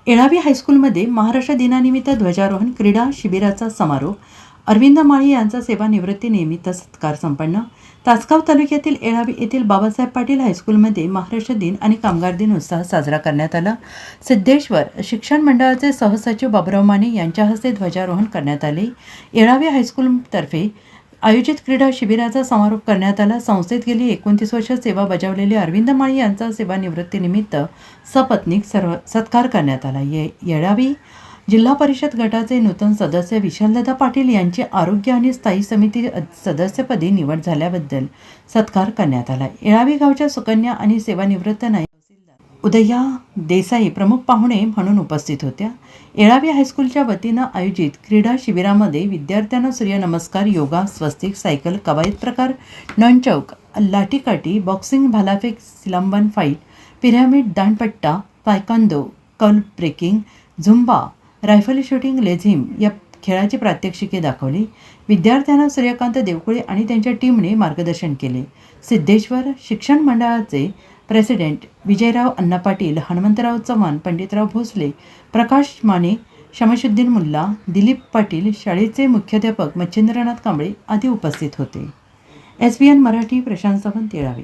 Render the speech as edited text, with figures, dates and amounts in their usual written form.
येळावी हायस्कूलमध्ये महाराष्ट्र दिनानिमित्त ध्वजारोहण, क्रीडा शिबिराचा समारोप, अरविंद माळी यांचा सेवानिवृत्तीनिमित्त सत्कार संपन्न. तासगाव तालुक्यातील येळावी येथील बाबासाहेब पाटील हायस्कूलमध्ये महाराष्ट्र दिन आणि कामगार दिन उत्साहात साजरा करण्यात आला. सिद्धेश्वर शिक्षण मंडळाचे सहसचिव बाबुराव माने यांच्या हस्ते ध्वजारोहण करण्यात आले. येळावी हायस्कूलतर्फे आयोजित क्रीडा शिबिराचा समारोप करण्यात आला. संस्थेत गेली 29 वर्ष सेवा बजावलेले अरविंद माळी यांचा सेवानिवृत्तीनिमित्त सपत्नीक सत्कार करण्यात आला. येळावी जिल्हा परिषद गटाचे नूतन सदस्य विशालदादा पाटील यांची आरोग्य आणि स्थायी समिती सदस्यपदी निवड झाल्याबद्दल सत्कार करण्यात आला. येळावी गावच्या सुकन्या आणि सेवानिवृत्त नायब उदया देसाई प्रमुख पाहुणे म्हणून उपस्थित होत्या. येळावी हायस्कूलच्या वतीनं आयोजित क्रीडा शिबिरामध्ये विद्यार्थ्यांना सूर्यनमस्कार, योगा, स्वस्तिक, सायकल, कवायत प्रकार, नॉनचौक, लाठीकाठी, बॉक्सिंग, भालाफेक, सिलंबन फाईट, पिरॅमिड, दांडपट्टा, तायक्वांदो, कौल ब्रेकिंग, झुंबा, रायफल शूटिंग, लेझिम या खेळाची प्रात्यक्षिके दाखवली. विद्यार्थ्यांना सूर्यकांत देवकुळे आणि त्यांच्या टीमने मार्गदर्शन केले. सिद्धेश्वर शिक्षण मंडळाचे प्रेसिडेंट विजयराव अण्णा पाटील, हनुमंतराव चव्हाण, पंडितराव भोसले, प्रकाश माने, शमशुद्दीन मुल्ला, दिलीप पाटील, शाळेचे मुख्याध्यापक मच्छिंद्रनाथ कांबळे आदी उपस्थित होते. SBN मराठी प्रशांत सावंत, येळावी.